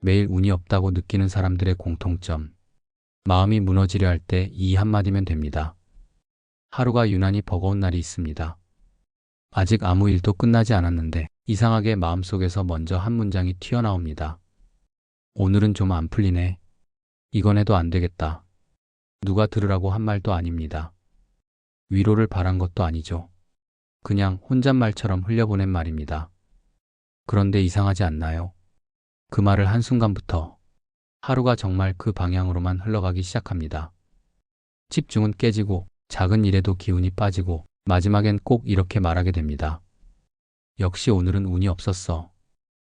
매일 운이 없다고 느끼는 사람들의 공통점. 마음이 무너지려 할 때 이 한마디면 됩니다. 하루가 유난히 버거운 날이 있습니다. 아직 아무 일도 끝나지 않았는데 이상하게 마음속에서 먼저 한 문장이 튀어나옵니다. 오늘은 좀 안 풀리네. 이건 해도 안 되겠다. 누가 들으라고 한 말도 아닙니다. 위로를 바란 것도 아니죠. 그냥 혼잣말처럼 흘려보낸 말입니다. 그런데 이상하지 않나요? 그 말을 한순간부터 하루가 정말 그 방향으로만 흘러가기 시작합니다. 집중은 깨지고 작은 일에도 기운이 빠지고 마지막엔 꼭 이렇게 말하게 됩니다. 역시 오늘은 운이 없었어.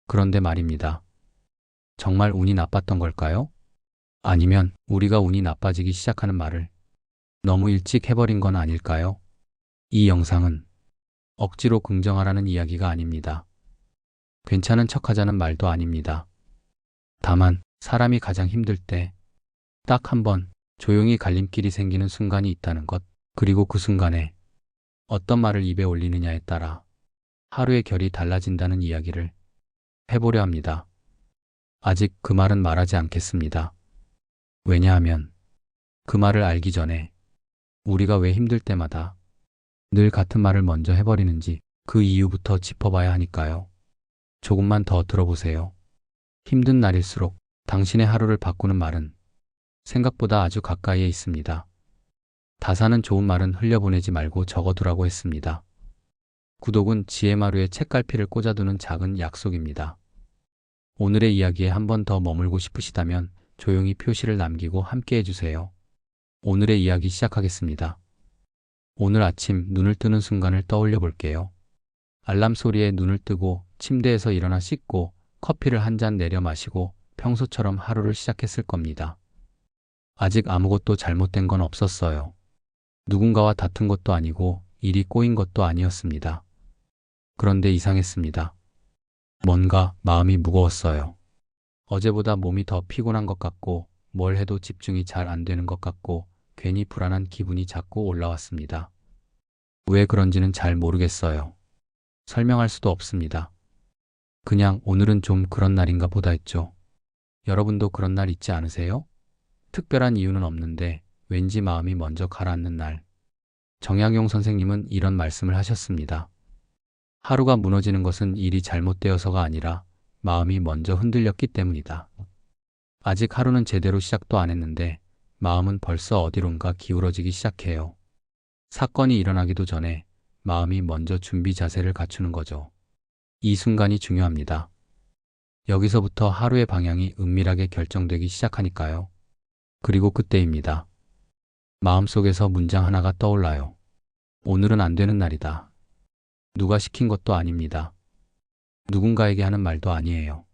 그런데 말입니다. 정말 운이 나빴던 걸까요? 아니면 우리가 운이 나빠지기 시작하는 말을 너무 일찍 해버린 건 아닐까요? 이 영상은 억지로 긍정하라는 이야기가 아닙니다. 괜찮은 척하자는 말도 아닙니다. 다만 사람이 가장 힘들 때 딱 한 번 조용히 갈림길이 생기는 순간이 있다는 것, 그리고 그 순간에 어떤 말을 입에 올리느냐에 따라 하루의 결이 달라진다는 이야기를 해보려 합니다. 아직 그 말은 말하지 않겠습니다. 왜냐하면 그 말을 알기 전에 우리가 왜 힘들 때마다 늘 같은 말을 먼저 해버리는지 그 이유부터 짚어봐야 하니까요. 조금만 더 들어보세요. 힘든 날일수록 당신의 하루를 바꾸는 말은 생각보다 아주 가까이에 있습니다. 다사는 좋은 말은 흘려보내지 말고 적어두라고 했습니다. 구독은 지혜마루에 책갈피를 꽂아두는 작은 약속입니다. 오늘의 이야기에 한 번 더 머물고 싶으시다면 조용히 표시를 남기고 함께 해주세요. 오늘의 이야기 시작하겠습니다. 오늘 아침 눈을 뜨는 순간을 떠올려 볼게요. 알람 소리에 눈을 뜨고 침대에서 일어나 씻고 커피를 한 잔 내려 마시고 평소처럼 하루를 시작했을 겁니다. 아직 아무것도 잘못된 건 없었어요. 누군가와 다툰 것도 아니고 일이 꼬인 것도 아니었습니다. 그런데 이상했습니다. 뭔가 마음이 무거웠어요. 어제보다 몸이 더 피곤한 것 같고 뭘 해도 집중이 잘 안 되는 것 같고 괜히 불안한 기분이 자꾸 올라왔습니다. 왜 그런지는 잘 모르겠어요. 설명할 수도 없습니다. 그냥 오늘은 좀 그런 날인가 보다 했죠. 여러분도 그런 날 있지 않으세요? 특별한 이유는 없는데 왠지 마음이 먼저 가라앉는 날. 정약용 선생님은 이런 말씀을 하셨습니다. 하루가 무너지는 것은 일이 잘못되어서가 아니라 마음이 먼저 흔들렸기 때문이다. 아직 하루는 제대로 시작도 안 했는데 마음은 벌써 어디론가 기울어지기 시작해요. 사건이 일어나기도 전에 마음이 먼저 준비 자세를 갖추는 거죠. 이 순간이 중요합니다. 여기서부터 하루의 방향이 은밀하게 결정되기 시작하니까요. 그리고 그때입니다. 마음속에서 문장 하나가 떠올라요. 오늘은 안 되는 날이다. 누가 시킨 것도 아닙니다. 누군가에게 하는 말도 아니에요.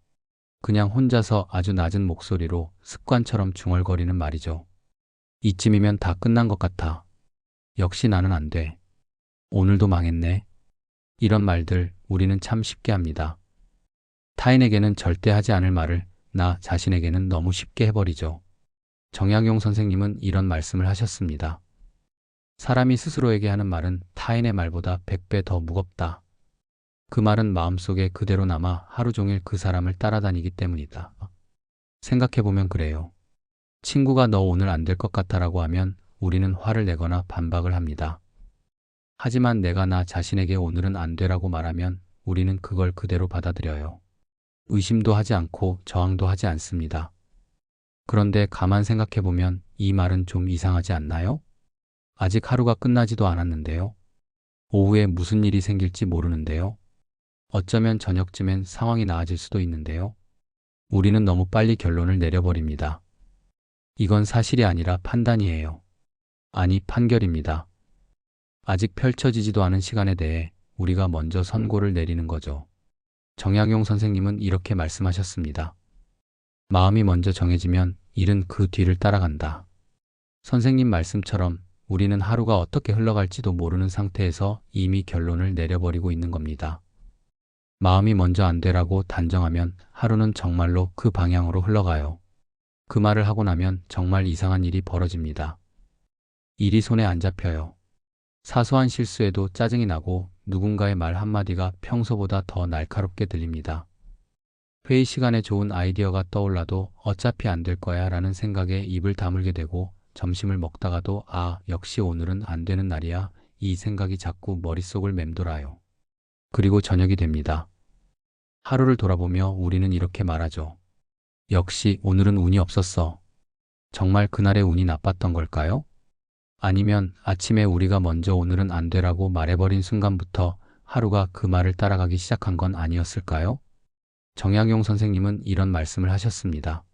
그냥 혼자서 아주 낮은 목소리로 습관처럼 중얼거리는 말이죠. 이쯤이면 다 끝난 것 같아. 역시 나는 안 돼. 오늘도 망했네. 이런 말들 우리는 참 쉽게 합니다. 타인에게는 절대 하지 않을 말을 나 자신에게는 너무 쉽게 해버리죠. 정약용 선생님은 이런 말씀을 하셨습니다. 사람이 스스로에게 하는 말은 타인의 말보다 100배 더 무겁다. 그 말은 마음속에 그대로 남아 하루 종일 그 사람을 따라다니기 때문이다. 생각해보면 그래요. 친구가 너 오늘 안 될 것 같아라고 하면 우리는 화를 내거나 반박을 합니다. 하지만 내가 나 자신에게 오늘은 안 되라고 말하면 우리는 그걸 그대로 받아들여요. 의심도 하지 않고 저항도 하지 않습니다. 그런데 가만 생각해보면 이 말은 좀 이상하지 않나요? 아직 하루가 끝나지도 않았는데요. 오후에 무슨 일이 생길지 모르는데요. 어쩌면 저녁쯤엔 상황이 나아질 수도 있는데요. 우리는 너무 빨리 결론을 내려버립니다. 이건 사실이 아니라 판단이에요. 아니, 판결입니다. 아직 펼쳐지지도 않은 시간에 대해 우리가 먼저 선고를 내리는 거죠. 정약용 선생님은 이렇게 말씀하셨습니다. 마음이 먼저 정해지면 일은 그 뒤를 따라간다. 선생님 말씀처럼 우리는 하루가 어떻게 흘러갈지도 모르는 상태에서 이미 결론을 내려버리고 있는 겁니다. 마음이 먼저 안 되라고 단정하면 하루는 정말로 그 방향으로 흘러가요. 그 말을 하고 나면 정말 이상한 일이 벌어집니다. 일이 손에 안 잡혀요. 사소한 실수에도 짜증이 나고 누군가의 말 한마디가 평소보다 더 날카롭게 들립니다. 회의 시간에 좋은 아이디어가 떠올라도 어차피 안 될 거야 라는 생각에 입을 다물게 되고 점심을 먹다가도 역시 오늘은 안 되는 날이야. 이 생각이 자꾸 머릿속을 맴돌아요. 그리고 저녁이 됩니다. 하루를 돌아보며 우리는 이렇게 말하죠. 역시 오늘은 운이 없었어. 정말 그날의 운이 나빴던 걸까요? 아니면 아침에 우리가 먼저 오늘은 안 되라고 말해버린 순간부터 하루가 그 말을 따라가기 시작한 건 아니었을까요? 정약용 선생님은 이런 말씀을 하셨습니다.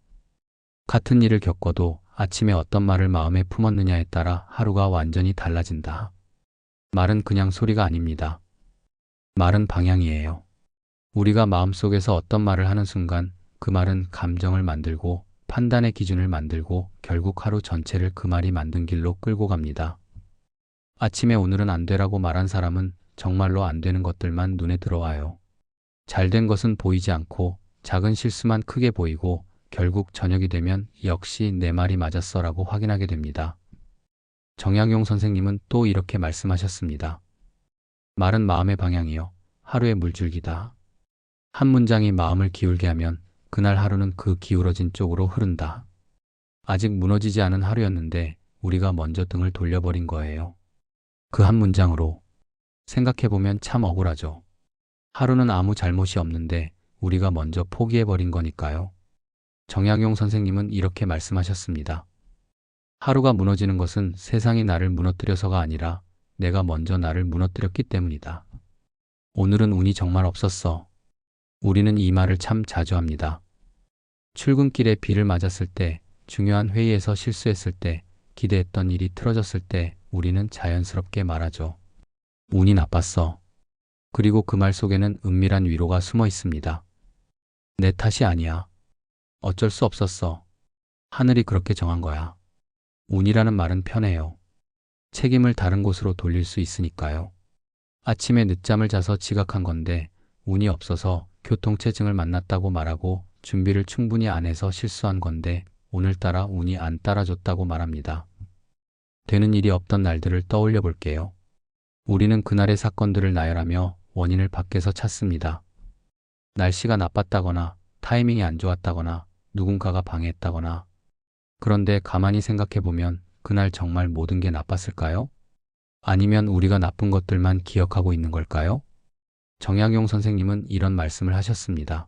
같은 일을 겪어도 아침에 어떤 말을 마음에 품었느냐에 따라 하루가 완전히 달라진다. 말은 그냥 소리가 아닙니다. 말은 방향이에요. 우리가 마음속에서 어떤 말을 하는 순간 그 말은 감정을 만들고 판단의 기준을 만들고 결국 하루 전체를 그 말이 만든 길로 끌고 갑니다. 아침에 오늘은 안 되라고 말한 사람은 정말로 안 되는 것들만 눈에 들어와요. 잘된 것은 보이지 않고 작은 실수만 크게 보이고 결국 저녁이 되면 역시 내 말이 맞았어라고 확인하게 됩니다. 정약용 선생님은 또 이렇게 말씀하셨습니다. 말은 마음의 방향이요. 하루의 물줄기다. 한 문장이 마음을 기울게 하면 그날 하루는 그 기울어진 쪽으로 흐른다. 아직 무너지지 않은 하루였는데 우리가 먼저 등을 돌려버린 거예요. 그 한 문장으로. 생각해보면 참 억울하죠. 하루는 아무 잘못이 없는데 우리가 먼저 포기해버린 거니까요. 정약용 선생님은 이렇게 말씀하셨습니다. 하루가 무너지는 것은 세상이 나를 무너뜨려서가 아니라 내가 먼저 나를 무너뜨렸기 때문이다. 오늘은 운이 정말 없었어. 우리는 이 말을 참 자주 합니다. 출근길에 비를 맞았을 때, 중요한 회의에서 실수했을 때, 기대했던 일이 틀어졌을 때 우리는 자연스럽게 말하죠. 운이 나빴어. 그리고 그 말 속에는 은밀한 위로가 숨어 있습니다. 내 탓이 아니야. 어쩔 수 없었어. 하늘이 그렇게 정한 거야. 운이라는 말은 편해요. 책임을 다른 곳으로 돌릴 수 있으니까요. 아침에 늦잠을 자서 지각한 건데 운이 없어서 교통체증을 만났다고 말하고 준비를 충분히 안 해서 실수한 건데 오늘따라 운이 안 따라줬다고 말합니다. 되는 일이 없던 날들을 떠올려 볼게요. 우리는 그날의 사건들을 나열하며 원인을 밖에서 찾습니다. 날씨가 나빴다거나 타이밍이 안 좋았다거나 누군가가 방해했다거나. 그런데 가만히 생각해 보면 그날 정말 모든 게 나빴을까요? 아니면 우리가 나쁜 것들만 기억하고 있는 걸까요? 정약용 선생님은 이런 말씀을 하셨습니다.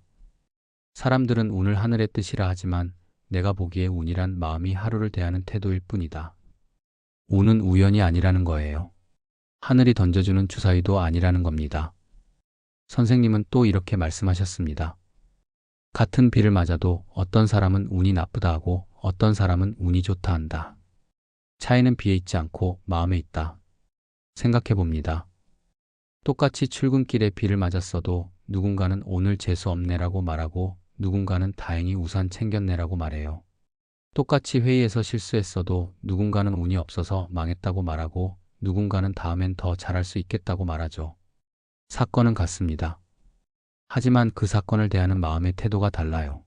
사람들은 운을 하늘의 뜻이라 하지만 내가 보기에 운이란 마음이 하루를 대하는 태도일 뿐이다. 운은 우연이 아니라는 거예요. 하늘이 던져주는 주사위도 아니라는 겁니다. 선생님은 또 이렇게 말씀하셨습니다. 같은 비를 맞아도 어떤 사람은 운이 나쁘다 하고 어떤 사람은 운이 좋다 한다. 차이는 비에 있지 않고 마음에 있다. 생각해 봅니다. 똑같이 출근길에 비를 맞았어도 누군가는 오늘 재수 없네라고 말하고 누군가는 다행히 우산 챙겼네라고 말해요. 똑같이 회의에서 실수했어도 누군가는 운이 없어서 망했다고 말하고 누군가는 다음엔 더 잘할 수 있겠다고 말하죠. 사건은 같습니다. 하지만 그 사건을 대하는 마음의 태도가 달라요.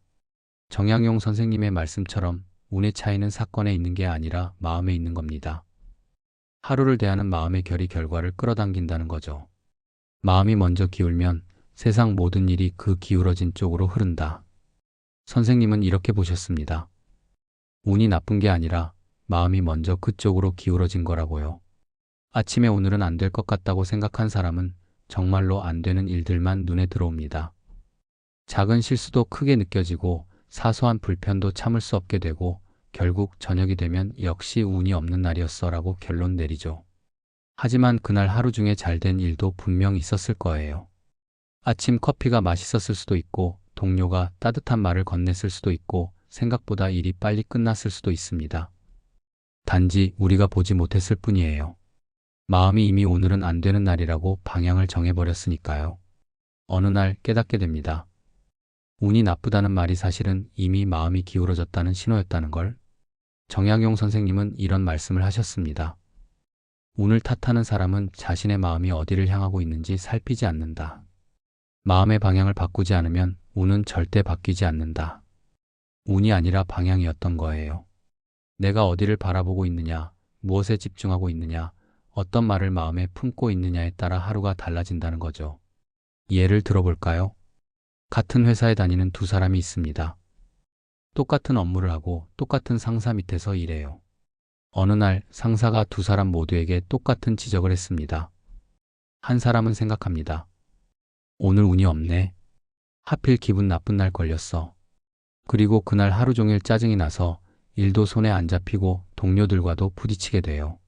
정약용 선생님의 말씀처럼 운의 차이는 사건에 있는 게 아니라 마음에 있는 겁니다. 하루를 대하는 마음의 결이 결과를 끌어당긴다는 거죠. 마음이 먼저 기울면 세상 모든 일이 그 기울어진 쪽으로 흐른다. 선생님은 이렇게 보셨습니다. 운이 나쁜 게 아니라 마음이 먼저 그쪽으로 기울어진 거라고요. 아침에 오늘은 안 될 것 같다고 생각한 사람은 정말로 안 되는 일들만 눈에 들어옵니다. 작은 실수도 크게 느껴지고 사소한 불편도 참을 수 없게 되고 결국 저녁이 되면 역시 운이 없는 날이었어라고 결론 내리죠. 하지만 그날 하루 중에 잘된 일도 분명 있었을 거예요. 아침 커피가 맛있었을 수도 있고 동료가 따뜻한 말을 건넸을 수도 있고 생각보다 일이 빨리 끝났을 수도 있습니다. 단지 우리가 보지 못했을 뿐이에요. 마음이 이미 오늘은 안 되는 날이라고 방향을 정해버렸으니까요. 어느 날 깨닫게 됩니다. 운이 나쁘다는 말이 사실은 이미 마음이 기울어졌다는 신호였다는 걸. 정약용 선생님은 이런 말씀을 하셨습니다. 운을 탓하는 사람은 자신의 마음이 어디를 향하고 있는지 살피지 않는다. 마음의 방향을 바꾸지 않으면 운은 절대 바뀌지 않는다. 운이 아니라 방향이었던 거예요. 내가 어디를 바라보고 있느냐, 무엇에 집중하고 있느냐, 어떤 말을 마음에 품고 있느냐에 따라 하루가 달라진다는 거죠. 예를 들어볼까요? 같은 회사에 다니는 두 사람이 있습니다. 똑같은 업무를 하고 똑같은 상사 밑에서 일해요. 어느 날 상사가 두 사람 모두에게 똑같은 지적을 했습니다. 한 사람은 생각합니다. 오늘 운이 없네. 하필 기분 나쁜 날 걸렸어. 그리고 그날 하루 종일 짜증이 나서 일도 손에 안 잡히고 동료들과도 부딪히게 돼요.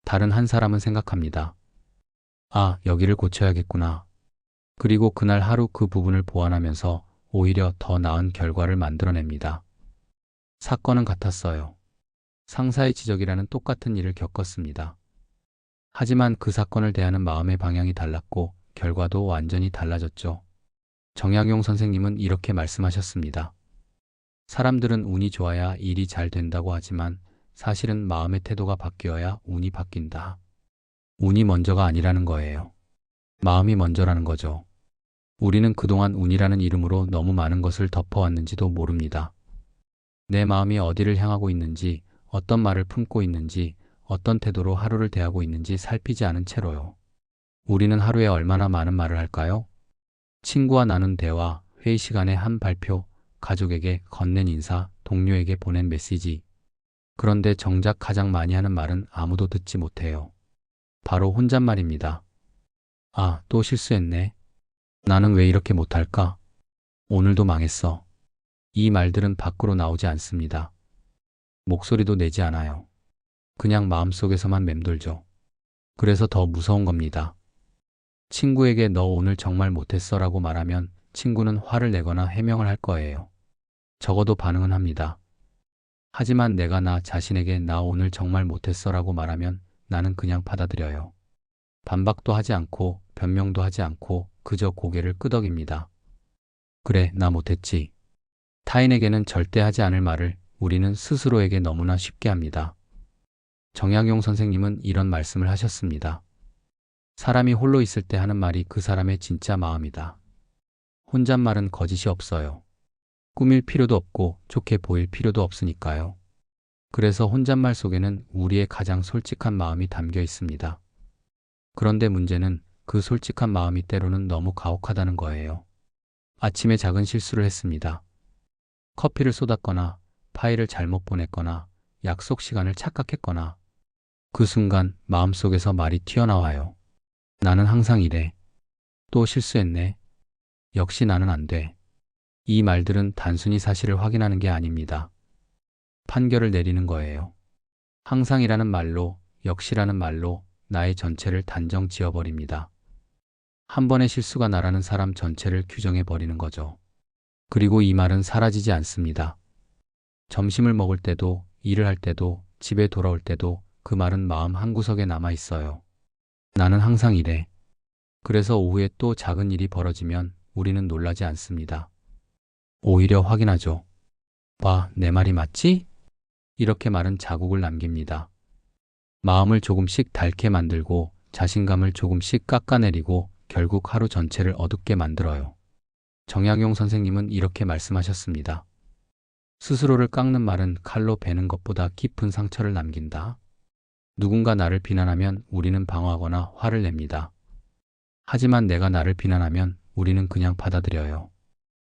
다른 한 사람은 생각합니다. 아, 여기를 고쳐야겠구나. 그리고 그날 하루 그 부분을 보완하면서 오히려 더 나은 결과를 만들어냅니다. 사건은 같았어요. 상사의 지적이라는 똑같은 일을 겪었습니다. 하지만 그 사건을 대하는 마음의 방향이 달랐고 결과도 완전히 달라졌죠. 정약용 선생님은 이렇게 말씀하셨습니다. 사람들은 운이 좋아야 일이 잘 된다고 하지만 사실은 마음의 태도가 바뀌어야 운이 바뀐다. 운이 먼저가 아니라는 거예요. 마음이 먼저라는 거죠. 우리는 그동안 운이라는 이름으로 너무 많은 것을 덮어왔는지도 모릅니다. 내 마음이 어디를 향하고 있는지, 어떤 말을 품고 있는지, 어떤 태도로 하루를 대하고 있는지 살피지 않은 채로요. 우리는 하루에 얼마나 많은 말을 할까요? 친구와 나눈 대화, 회의 시간에 한 발표, 가족에게 건넨 인사, 동료에게 보낸 메시지. 그런데 정작 가장 많이 하는 말은 아무도 듣지 못해요. 바로 혼잣말입니다. 아, 또 실수했네. 나는 왜 이렇게 못할까? 오늘도 망했어. 이 말들은 밖으로 나오지 않습니다. 목소리도 내지 않아요. 그냥 마음속에서만 맴돌죠. 그래서 더 무서운 겁니다. 친구에게 너 오늘 정말 못했어 라고 말하면 친구는 화를 내거나 해명을 할 거예요. 적어도 반응은 합니다. 하지만 내가 나 자신에게 나 오늘 정말 못했어 라고 말하면 나는 그냥 받아들여요. 반박도 하지 않고 변명도 하지 않고 그저 고개를 끄덕입니다. 그래, 나 못했지. 타인에게는 절대 하지 않을 말을 우리는 스스로에게 너무나 쉽게 합니다. 정약용 선생님은 이런 말씀을 하셨습니다. 사람이 홀로 있을 때 하는 말이 그 사람의 진짜 마음이다. 혼잣말은 거짓이 없어요. 꾸밀 필요도 없고 좋게 보일 필요도 없으니까요. 그래서 혼잣말 속에는 우리의 가장 솔직한 마음이 담겨 있습니다. 그런데 문제는 그 솔직한 마음이 때로는 너무 가혹하다는 거예요. 아침에 작은 실수를 했습니다. 커피를 쏟았거나 파일을 잘못 보냈거나 약속 시간을 착각했거나 그 순간 마음속에서 말이 튀어나와요. 나는 항상 이래. 또 실수했네. 역시 나는 안 돼. 이 말들은 단순히 사실을 확인하는 게 아닙니다. 판결을 내리는 거예요. 항상이라는 말로, 역시라는 말로 나의 전체를 단정 지어버립니다. 한 번의 실수가 나라는 사람 전체를 규정해버리는 거죠. 그리고 이 말은 사라지지 않습니다. 점심을 먹을 때도, 일을 할 때도, 집에 돌아올 때도 그 말은 마음 한구석에 남아 있어요. 나는 항상 이래. 그래서 오후에 또 작은 일이 벌어지면 우리는 놀라지 않습니다. 오히려 확인하죠. 와, 내 말이 맞지? 이렇게 말은 자국을 남깁니다. 마음을 조금씩 닳게 만들고 자신감을 조금씩 깎아내리고 결국 하루 전체를 어둡게 만들어요. 정약용 선생님은 이렇게 말씀하셨습니다. 스스로를 깎는 말은 칼로 베는 것보다 깊은 상처를 남긴다. 누군가 나를 비난하면 우리는 방어하거나 화를 냅니다. 하지만 내가 나를 비난하면 우리는 그냥 받아들여요.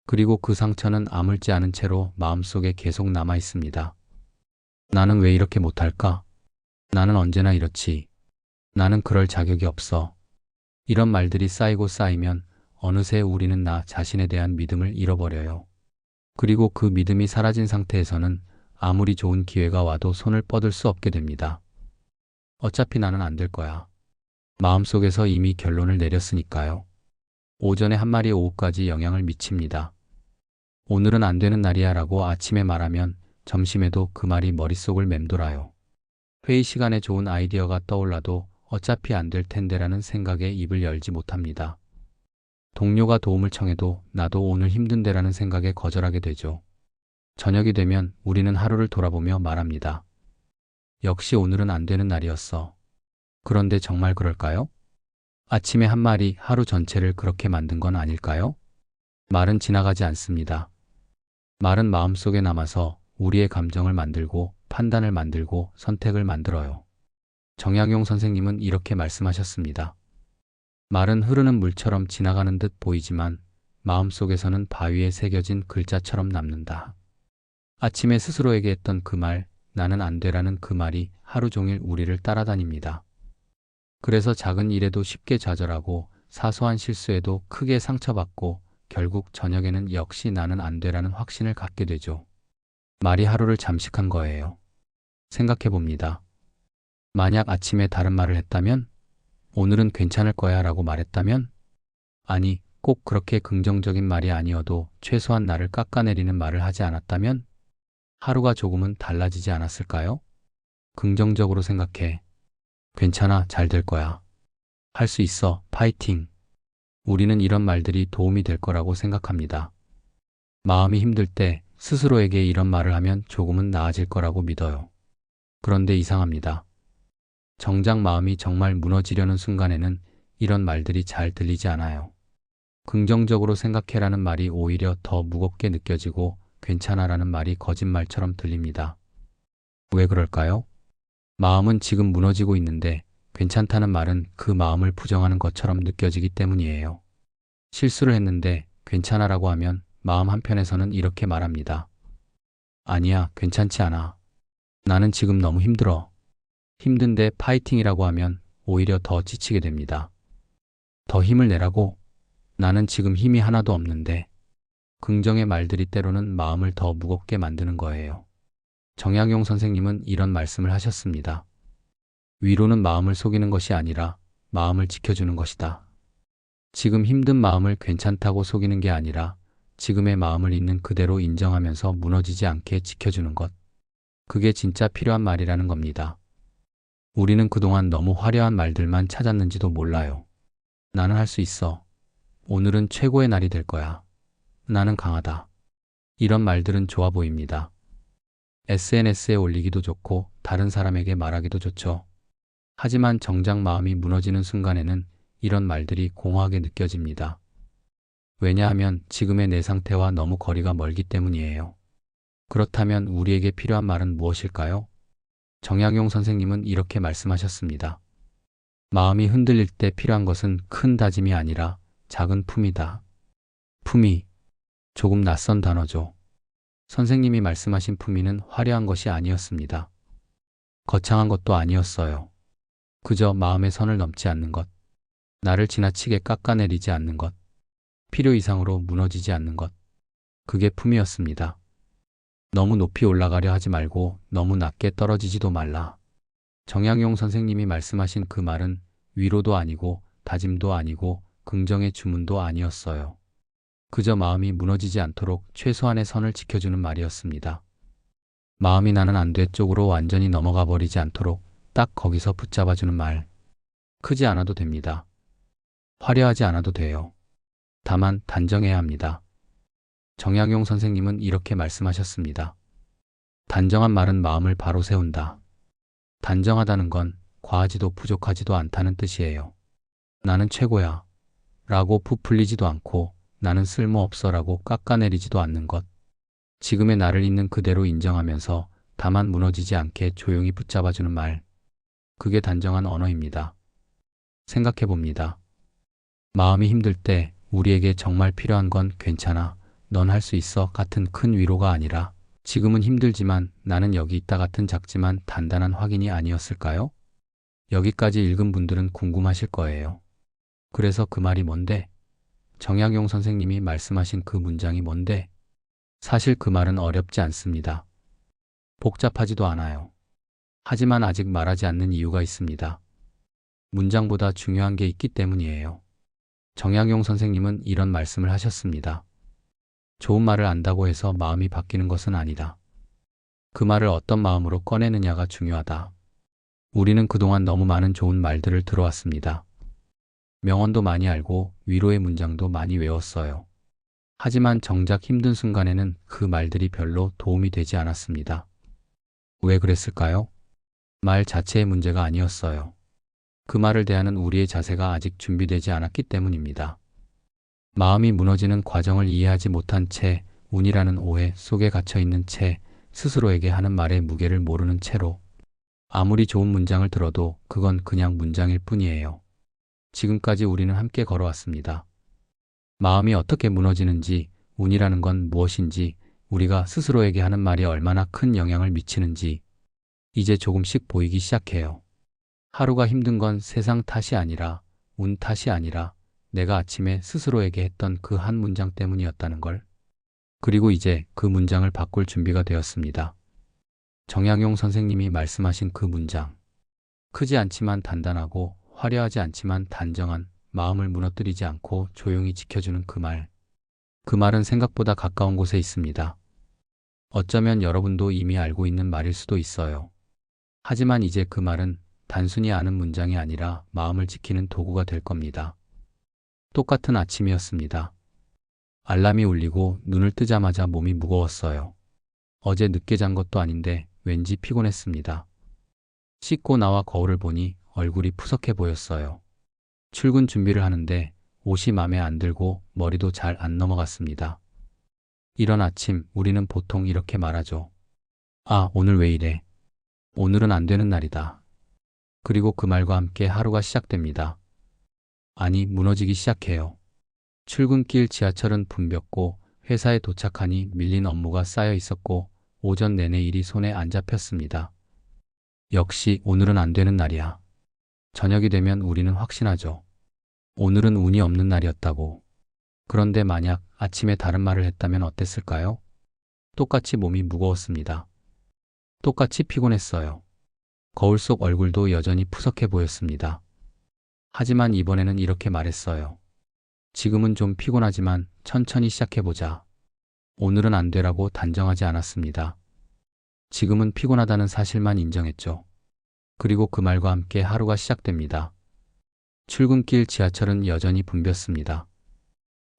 그리고 그 상처는 아물지 않은 채로 마음속에 계속 남아 있습니다. 나는 왜 이렇게 못할까? 나는 언제나 이렇지. 나는 그럴 자격이 없어. 이런 말들이 쌓이고 쌓이면 어느새 우리는 나 자신에 대한 믿음을 잃어버려요. 그리고 그 믿음이 사라진 상태에서는 아무리 좋은 기회가 와도 손을 뻗을 수 없게 됩니다. 어차피 나는 안 될 거야. 마음속에서 이미 결론을 내렸으니까요. 오전에 한 말이 오후까지 영향을 미칩니다. 오늘은 안 되는 날이야 라고 아침에 말하면 점심에도 그 말이 머릿속을 맴돌아요. 회의 시간에 좋은 아이디어가 떠올라도 어차피 안 될 텐데라는 생각에 입을 열지 못합니다. 동료가 도움을 청해도 나도 오늘 힘든데라는 생각에 거절하게 되죠. 저녁이 되면 우리는 하루를 돌아보며 말합니다. 역시 오늘은 안 되는 날이었어. 그런데 정말 그럴까요? 아침에 한 말이 하루 전체를 그렇게 만든 건 아닐까요? 말은 지나가지 않습니다. 말은 마음속에 남아서 우리의 감정을 만들고 판단을 만들고 선택을 만들어요. 정약용 선생님은 이렇게 말씀하셨습니다. 말은 흐르는 물처럼 지나가는 듯 보이지만 마음속에서는 바위에 새겨진 글자처럼 남는다. 아침에 스스로에게 했던 그 말, 나는 안 돼라는 그 말이 하루 종일 우리를 따라다닙니다. 그래서 작은 일에도 쉽게 좌절하고 사소한 실수에도 크게 상처받고 결국 저녁에는 역시 나는 안 돼라는 확신을 갖게 되죠. 말이 하루를 잠식한 거예요. 생각해 봅니다. 만약 아침에 다른 말을 했다면? 오늘은 괜찮을 거야 라고 말했다면? 아니, 꼭 그렇게 긍정적인 말이 아니어도 최소한 나를 깎아내리는 말을 하지 않았다면? 하루가 조금은 달라지지 않았을까요? 긍정적으로 생각해. 괜찮아, 잘 될 거야. 할 수 있어, 파이팅. 우리는 이런 말들이 도움이 될 거라고 생각합니다. 마음이 힘들 때 스스로에게 이런 말을 하면 조금은 나아질 거라고 믿어요. 그런데 이상합니다. 정작 마음이 정말 무너지려는 순간에는 이런 말들이 잘 들리지 않아요. 긍정적으로 생각해라는 말이 오히려 더 무겁게 느껴지고 괜찮아라는 말이 거짓말처럼 들립니다. 왜 그럴까요? 마음은 지금 무너지고 있는데 괜찮다는 말은 그 마음을 부정하는 것처럼 느껴지기 때문이에요. 실수를 했는데 괜찮아라고 하면 마음 한편에서는 이렇게 말합니다. 아니야, 괜찮지 않아. 나는 지금 너무 힘들어. 힘든데 파이팅이라고 하면 오히려 더 지치게 됩니다. 더 힘을 내라고? 나는 지금 힘이 하나도 없는데. 긍정의 말들이 때로는 마음을 더 무겁게 만드는 거예요. 정약용 선생님은 이런 말씀을 하셨습니다. 위로는 마음을 속이는 것이 아니라 마음을 지켜주는 것이다. 지금 힘든 마음을 괜찮다고 속이는 게 아니라 지금의 마음을 있는 그대로 인정하면서 무너지지 않게 지켜주는 것. 그게 진짜 필요한 말이라는 겁니다. 우리는 그동안 너무 화려한 말들만 찾았는지도 몰라요. 나는 할 수 있어. 오늘은 최고의 날이 될 거야. 나는 강하다. 이런 말들은 좋아 보입니다. SNS에 올리기도 좋고 다른 사람에게 말하기도 좋죠. 하지만 정작 마음이 무너지는 순간에는 이런 말들이 공허하게 느껴집니다. 왜냐하면 지금의 내 상태와 너무 거리가 멀기 때문이에요. 그렇다면 우리에게 필요한 말은 무엇일까요? 정약용 선생님은 이렇게 말씀하셨습니다. 마음이 흔들릴 때 필요한 것은 큰 다짐이 아니라 작은 품이다. 품위. 조금 낯선 단어죠. 선생님이 말씀하신 품위는 화려한 것이 아니었습니다. 거창한 것도 아니었어요. 그저 마음의 선을 넘지 않는 것. 나를 지나치게 깎아내리지 않는 것. 필요 이상으로 무너지지 않는 것. 그게 품이었습니다. 너무 높이 올라가려 하지 말고 너무 낮게 떨어지지도 말라. 정약용 선생님이 말씀하신 그 말은 위로도 아니고 다짐도 아니고 긍정의 주문도 아니었어요. 그저 마음이 무너지지 않도록 최소한의 선을 지켜주는 말이었습니다. 마음이 나는 안 돼 쪽으로 완전히 넘어가 버리지 않도록 딱 거기서 붙잡아주는 말. 크지 않아도 됩니다. 화려하지 않아도 돼요. 다만 단정해야 합니다. 정약용 선생님은 이렇게 말씀하셨습니다. 단정한 말은 마음을 바로 세운다. 단정하다는 건 과하지도 부족하지도 않다는 뜻이에요. 나는 최고야 라고 부풀리지도 않고 나는 쓸모없어 라고 깎아내리지도 않는 것. 지금의 나를 있는 그대로 인정하면서 다만 무너지지 않게 조용히 붙잡아주는 말. 그게 단정한 언어입니다. 생각해 봅니다. 마음이 힘들 때 우리에게 정말 필요한 건 괜찮아, 넌 할 수 있어 같은 큰 위로가 아니라 지금은 힘들지만 나는 여기 있다 같은 작지만 단단한 확인이 아니었을까요? 여기까지 읽은 분들은 궁금하실 거예요. 그래서 그 말이 뭔데? 정약용 선생님이 말씀하신 그 문장이 뭔데? 사실 그 말은 어렵지 않습니다. 복잡하지도 않아요. 하지만 아직 말하지 않는 이유가 있습니다. 문장보다 중요한 게 있기 때문이에요. 정약용 선생님은 이런 말씀을 하셨습니다. 좋은 말을 안다고 해서 마음이 바뀌는 것은 아니다. 그 말을 어떤 마음으로 꺼내느냐가 중요하다. 우리는 그동안 너무 많은 좋은 말들을 들어왔습니다. 명언도 많이 알고 위로의 문장도 많이 외웠어요. 하지만 정작 힘든 순간에는 그 말들이 별로 도움이 되지 않았습니다. 왜 그랬을까요? 말 자체의 문제가 아니었어요. 그 말을 대하는 우리의 자세가 아직 준비되지 않았기 때문입니다. 마음이 무너지는 과정을 이해하지 못한 채, 운이라는 오해 속에 갇혀있는 채, 스스로에게 하는 말의 무게를 모르는 채로 아무리 좋은 문장을 들어도 그건 그냥 문장일 뿐이에요. 지금까지 우리는 함께 걸어왔습니다. 마음이 어떻게 무너지는지, 운이라는 건 무엇인지, 우리가 스스로에게 하는 말이 얼마나 큰 영향을 미치는지 이제 조금씩 보이기 시작해요. 하루가 힘든 건 세상 탓이 아니라, 운 탓이 아니라 내가 아침에 스스로에게 했던 그 한 문장 때문이었다는 걸. 그리고 이제 그 문장을 바꿀 준비가 되었습니다. 정약용 선생님이 말씀하신 그 문장. 크지 않지만 단단하고 화려하지 않지만 단정한, 마음을 무너뜨리지 않고 조용히 지켜주는 그 말. 그 말은 생각보다 가까운 곳에 있습니다. 어쩌면 여러분도 이미 알고 있는 말일 수도 있어요. 하지만 이제 그 말은 단순히 아는 문장이 아니라 마음을 지키는 도구가 될 겁니다. 똑같은 아침이었습니다. 알람이 울리고 눈을 뜨자마자 몸이 무거웠어요. 어제 늦게 잔 것도 아닌데 왠지 피곤했습니다. 씻고 나와 거울을 보니 얼굴이 푸석해 보였어요. 출근 준비를 하는데 옷이 마음에 안 들고 머리도 잘 안 넘어갔습니다. 이런 아침 우리는 보통 이렇게 말하죠. 아, 오늘 왜 이래? 오늘은 안 되는 날이다. 그리고 그 말과 함께 하루가 시작됩니다. 아니, 무너지기 시작해요. 출근길 지하철은 붐볐고 회사에 도착하니 밀린 업무가 쌓여 있었고 오전 내내 일이 손에 안 잡혔습니다. 역시 오늘은 안 되는 날이야. 저녁이 되면 우리는 확신하죠. 오늘은 운이 없는 날이었다고. 그런데 만약 아침에 다른 말을 했다면 어땠을까요? 똑같이 몸이 무거웠습니다. 똑같이 피곤했어요. 거울 속 얼굴도 여전히 푸석해 보였습니다. 하지만 이번에는 이렇게 말했어요. 지금은 좀 피곤하지만 천천히 시작해보자. 오늘은 안 되라고 단정하지 않았습니다. 지금은 피곤하다는 사실만 인정했죠. 그리고 그 말과 함께 하루가 시작됩니다. 출근길 지하철은 여전히 붐볐습니다.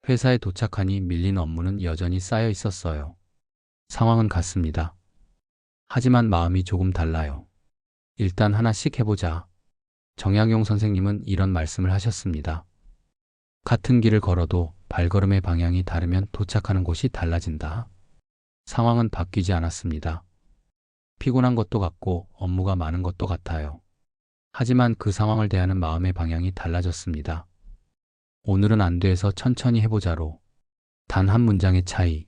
회사에 도착하니 밀린 업무는 여전히 쌓여 있었어요. 상황은 같습니다. 하지만 마음이 조금 달라요. 일단 하나씩 해보자. 정약용 선생님은 이런 말씀을 하셨습니다. 같은 길을 걸어도 발걸음의 방향이 다르면 도착하는 곳이 달라진다. 상황은 바뀌지 않았습니다. 피곤한 것도 같고 업무가 많은 것도 같아요. 하지만 그 상황을 대하는 마음의 방향이 달라졌습니다. 오늘은 안 돼서 천천히 해보자로. 단 한 문장의 차이.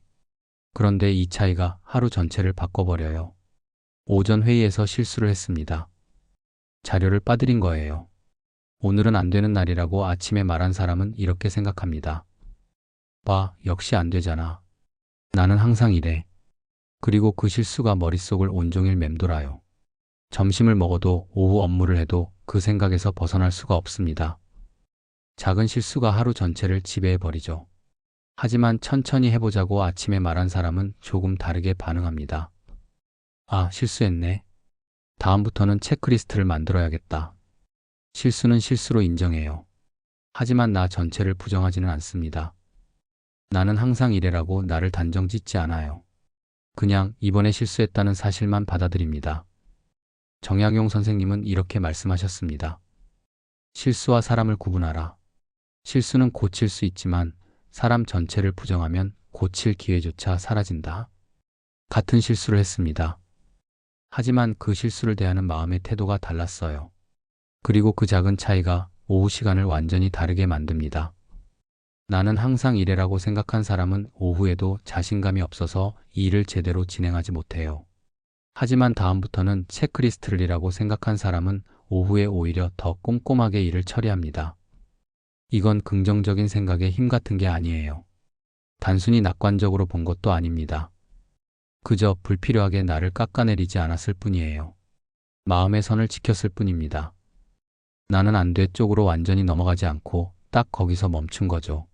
그런데 이 차이가 하루 전체를 바꿔버려요. 오전 회의에서 실수를 했습니다. 자료를 빠뜨린 거예요. 오늘은 안 되는 날이라고 아침에 말한 사람은 이렇게 생각합니다. 봐, 역시 안 되잖아. 나는 항상 이래. 그리고 그 실수가 머릿속을 온종일 맴돌아요. 점심을 먹어도 오후 업무를 해도 그 생각에서 벗어날 수가 없습니다. 작은 실수가 하루 전체를 지배해버리죠. 하지만 천천히 해보자고 아침에 말한 사람은 조금 다르게 반응합니다. 아, 실수했네. 다음부터는 체크리스트를 만들어야겠다. 실수는 실수로 인정해요. 하지만 나 전체를 부정하지는 않습니다. 나는 항상 이래라고 나를 단정 짓지 않아요. 그냥 이번에 실수했다는 사실만 받아들입니다. 정약용 선생님은 이렇게 말씀하셨습니다. 실수와 사람을 구분하라. 실수는 고칠 수 있지만 사람 전체를 부정하면 고칠 기회조차 사라진다. 같은 실수를 했습니다. 하지만 그 실수를 대하는 마음의 태도가 달랐어요. 그리고 그 작은 차이가 오후 시간을 완전히 다르게 만듭니다. 나는 항상 이래라고 생각한 사람은 오후에도 자신감이 없어서 이 일을 제대로 진행하지 못해요. 하지만 다음부터는 체크리스트를이라고 생각한 사람은 오후에 오히려 더 꼼꼼하게 일을 처리합니다. 이건 긍정적인 생각의 힘 같은 게 아니에요. 단순히 낙관적으로 본 것도 아닙니다. 그저 불필요하게 나를 깎아내리지 않았을 뿐이에요. 마음의 선을 지켰을 뿐입니다. 나는 안 돼 쪽으로 완전히 넘어가지 않고 딱 거기서 멈춘 거죠.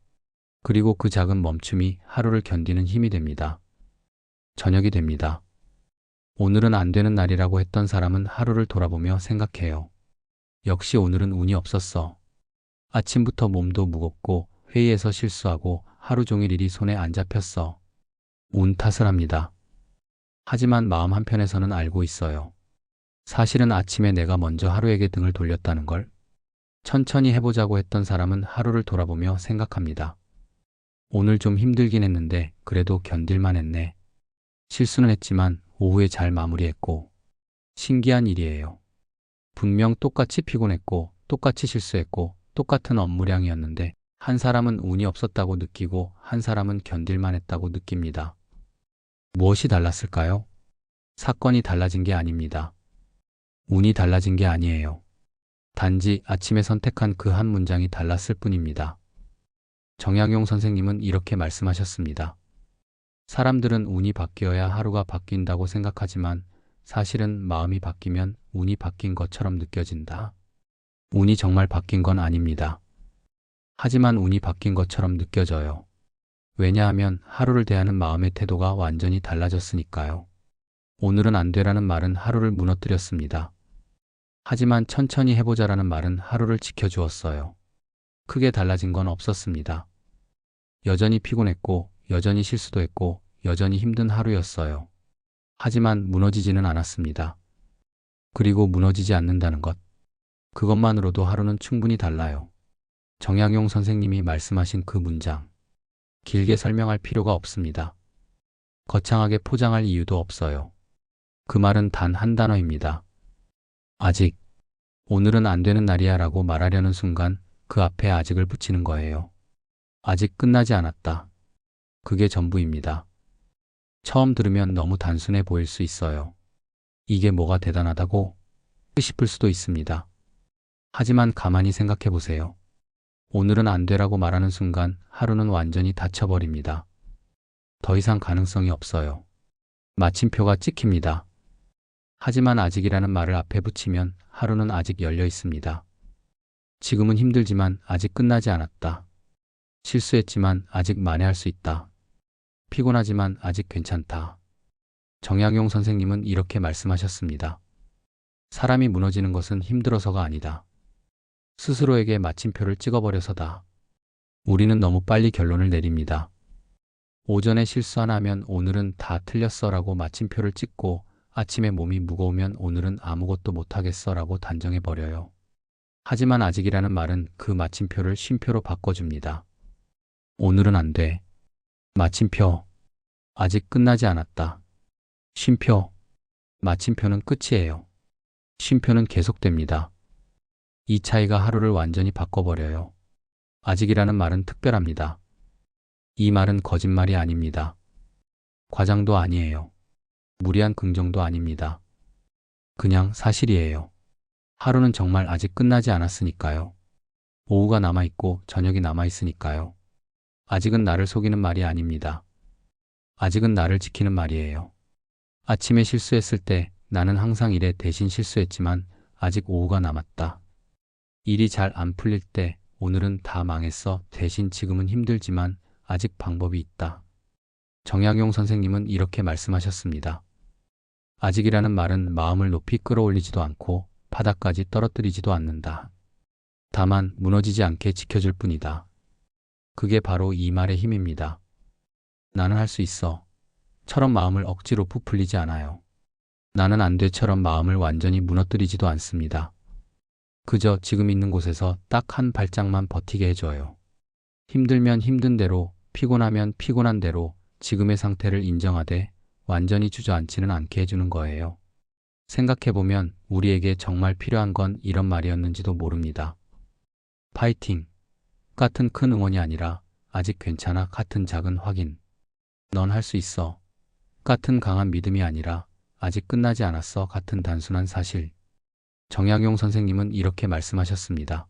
그리고 그 작은 멈춤이 하루를 견디는 힘이 됩니다. 저녁이 됩니다. 오늘은 안 되는 날이라고 했던 사람은 하루를 돌아보며 생각해요. 역시 오늘은 운이 없었어. 아침부터 몸도 무겁고 회의에서 실수하고 하루 종일 일이 손에 안 잡혔어. 운 탓을 합니다. 하지만 마음 한편에서는 알고 있어요. 사실은 아침에 내가 먼저 하루에게 등을 돌렸다는 걸. 천천히 해보자고 했던 사람은 하루를 돌아보며 생각합니다. 오늘 좀 힘들긴 했는데 그래도 견딜만 했네. 실수는 했지만 오후에 잘 마무리했고. 신기한 일이에요. 분명 똑같이 피곤했고 똑같이 실수했고 똑같은 업무량이었는데 한 사람은 운이 없었다고 느끼고 한 사람은 견딜만 했다고 느낍니다. 무엇이 달랐을까요? 사건이 달라진 게 아닙니다. 운이 달라진 게 아니에요. 단지 아침에 선택한 그 한 문장이 달랐을 뿐입니다. 정약용 선생님은 이렇게 말씀하셨습니다. 사람들은 운이 바뀌어야 하루가 바뀐다고 생각하지만 사실은 마음이 바뀌면 운이 바뀐 것처럼 느껴진다. 운이 정말 바뀐 건 아닙니다. 하지만 운이 바뀐 것처럼 느껴져요. 왜냐하면 하루를 대하는 마음의 태도가 완전히 달라졌으니까요. 오늘은 안 되라는 말은 하루를 무너뜨렸습니다. 하지만 천천히 해보자라는 말은 하루를 지켜주었어요. 크게 달라진 건 없었습니다. 여전히 피곤했고, 여전히 실수도 했고, 여전히 힘든 하루였어요. 하지만 무너지지는 않았습니다. 그리고 무너지지 않는다는 것. 그것만으로도 하루는 충분히 달라요. 정약용 선생님이 말씀하신 그 문장. 길게 설명할 필요가 없습니다. 거창하게 포장할 이유도 없어요. 그 말은 단 한 단어입니다. 아직. 오늘은 안 되는 날이야 라고 말하려는 순간 그 앞에 아직을 붙이는 거예요. 아직 끝나지 않았다. 그게 전부입니다. 처음 들으면 너무 단순해 보일 수 있어요. 이게 뭐가 대단하다고 싶을 수도 있습니다. 하지만 가만히 생각해 보세요. 오늘은 안 되라고 말하는 순간 하루는 완전히 닫혀버립니다. 더 이상 가능성이 없어요. 마침표가 찍힙니다. 하지만 아직이라는 말을 앞에 붙이면 하루는 아직 열려 있습니다. 지금은 힘들지만 아직 끝나지 않았다. 실수했지만 아직 만회할 수 있다. 피곤하지만 아직 괜찮다. 정약용 선생님은 이렇게 말씀하셨습니다. 사람이 무너지는 것은 힘들어서가 아니다. 스스로에게 마침표를 찍어버려서다. 우리는 너무 빨리 결론을 내립니다. 오전에 실수 하나 하면 오늘은 다 틀렸어 라고 마침표를 찍고 아침에 몸이 무거우면 오늘은 아무것도 못하겠어 라고 단정해버려요. 하지만 아직이라는 말은 그 마침표를 쉼표로 바꿔줍니다. 오늘은 안 돼. 마침표. 아직 끝나지 않았다. 쉼표. 마침표는 끝이에요. 쉼표는 계속됩니다. 이 차이가 하루를 완전히 바꿔버려요. 아직이라는 말은 특별합니다. 이 말은 거짓말이 아닙니다. 과장도 아니에요. 무리한 긍정도 아닙니다. 그냥 사실이에요. 하루는 정말 아직 끝나지 않았으니까요. 오후가 남아있고 저녁이 남아있으니까요. 아직은 나를 속이는 말이 아닙니다. 아직은 나를 지키는 말이에요. 아침에 실수했을 때 나는 항상 이래 대신 실수했지만 아직 오후가 남았다. 일이 잘 안 풀릴 때 오늘은 다 망했어 대신 지금은 힘들지만 아직 방법이 있다. 정약용 선생님은 이렇게 말씀하셨습니다. 아직이라는 말은 마음을 높이 끌어올리지도 않고 바닥까지 떨어뜨리지도 않는다. 다만 무너지지 않게 지켜줄 뿐이다. 그게 바로 이 말의 힘입니다. 나는 할 수 있어. 처럼 마음을 억지로 부풀리지 않아요. 나는 안 돼처럼 마음을 완전히 무너뜨리지도 않습니다. 그저 지금 있는 곳에서 딱 한 발짝만 버티게 해줘요. 힘들면 힘든 대로, 피곤하면 피곤한 대로 지금의 상태를 인정하되 완전히 주저앉지는 않게 해주는 거예요. 생각해보면 우리에게 정말 필요한 건 이런 말이었는지도 모릅니다. 파이팅! 같은 큰 응원이 아니라 아직 괜찮아 같은 작은 확인. 넌 할 수 있어. 같은 강한 믿음이 아니라 아직 끝나지 않았어 같은 단순한 사실. 정약용 선생님은 이렇게 말씀하셨습니다.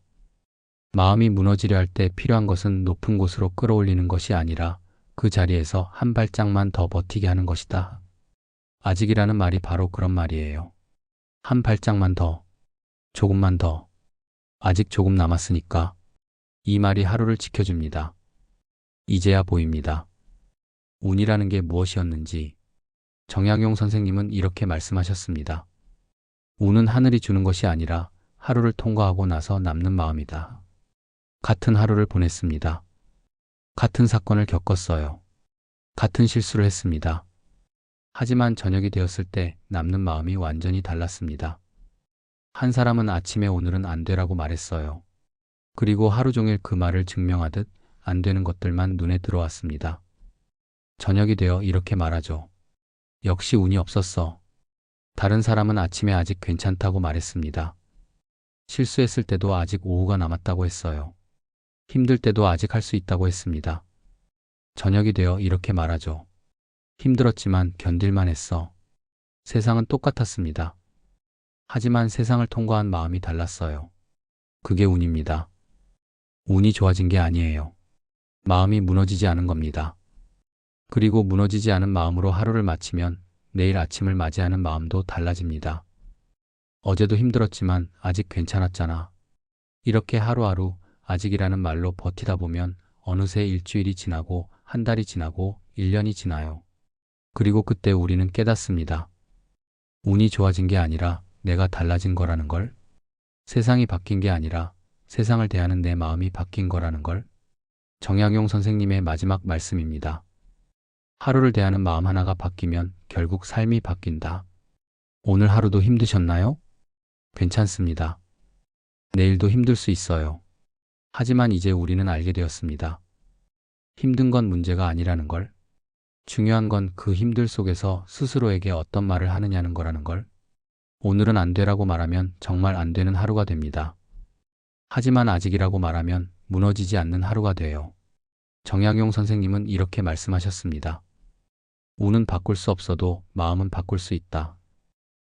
마음이 무너지려 할 때 필요한 것은 높은 곳으로 끌어올리는 것이 아니라 그 자리에서 한 발짝만 더 버티게 하는 것이다. 아직이라는 말이 바로 그런 말이에요. 한 발짝만 더, 조금만 더, 아직 조금 남았으니까. 이 말이 하루를 지켜줍니다. 이제야 보입니다. 운이라는 게 무엇이었는지. 정약용 선생님은 이렇게 말씀하셨습니다. 운은 하늘이 주는 것이 아니라 하루를 통과하고 나서 남는 마음이다. 같은 하루를 보냈습니다. 같은 사건을 겪었어요. 같은 실수를 했습니다. 하지만 저녁이 되었을 때 남는 마음이 완전히 달랐습니다. 한 사람은 아침에 오늘은 안 되라고 말했어요. 그리고 하루 종일 그 말을 증명하듯 안 되는 것들만 눈에 들어왔습니다. 저녁이 되어 이렇게 말하죠. 역시 운이 없었어. 다른 사람은 아침에 아직 괜찮다고 말했습니다. 실수했을 때도 아직 오후가 남았다고 했어요. 힘들 때도 아직 할 수 있다고 했습니다. 저녁이 되어 이렇게 말하죠. 힘들었지만 견딜만 했어. 세상은 똑같았습니다. 하지만 세상을 통과한 마음이 달랐어요. 그게 운입니다. 운이 좋아진 게 아니에요. 마음이 무너지지 않은 겁니다. 그리고 무너지지 않은 마음으로 하루를 마치면 내일 아침을 맞이하는 마음도 달라집니다. 어제도 힘들었지만 아직 괜찮았잖아. 이렇게 하루하루 아직이라는 말로 버티다 보면 어느새 일주일이 지나고 한 달이 지나고 1년이 지나요. 그리고 그때 우리는 깨닫습니다. 운이 좋아진 게 아니라 내가 달라진 거라는 걸. 세상이 바뀐 게 아니라 세상을 대하는 내 마음이 바뀐 거라는 걸. 정약용 선생님의 마지막 말씀입니다. 하루를 대하는 마음 하나가 바뀌면 결국 삶이 바뀐다. 오늘 하루도 힘드셨나요? 괜찮습니다. 내일도 힘들 수 있어요. 하지만 이제 우리는 알게 되었습니다. 힘든 건 문제가 아니라는 걸. 중요한 건 그 힘들 속에서 스스로에게 어떤 말을 하느냐는 거라는 걸. 오늘은 안 되라고 말하면 정말 안 되는 하루가 됩니다. 하지만 아직이라고 말하면 무너지지 않는 하루가 돼요. 정약용 선생님은 이렇게 말씀하셨습니다. 운은 바꿀 수 없어도 마음은 바꿀 수 있다.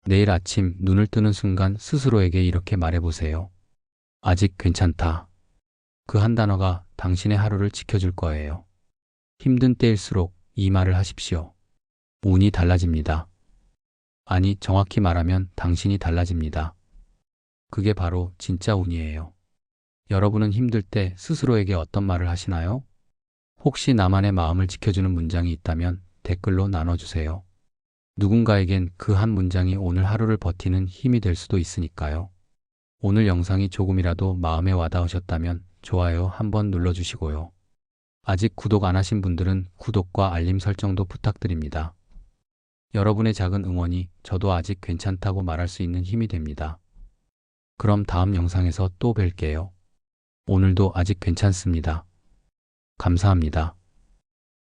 내일 아침 눈을 뜨는 순간 스스로에게 이렇게 말해보세요. 아직 괜찮다. 그 한 단어가 당신의 하루를 지켜줄 거예요. 힘든 때일수록 이 말을 하십시오. 운이 달라집니다. 아니, 정확히 말하면 당신이 달라집니다. 그게 바로 진짜 운이에요. 여러분은 힘들 때 스스로에게 어떤 말을 하시나요? 혹시 나만의 마음을 지켜주는 문장이 있다면 댓글로 나눠주세요. 누군가에겐 그 한 문장이 오늘 하루를 버티는 힘이 될 수도 있으니까요. 오늘 영상이 조금이라도 마음에 와닿으셨다면 좋아요 한번 눌러주시고요. 아직 구독 안 하신 분들은 구독과 알림 설정도 부탁드립니다. 여러분의 작은 응원이 저도 아직 괜찮다고 말할 수 있는 힘이 됩니다. 그럼 다음 영상에서 또 뵐게요. 오늘도 아직 괜찮습니다. 감사합니다.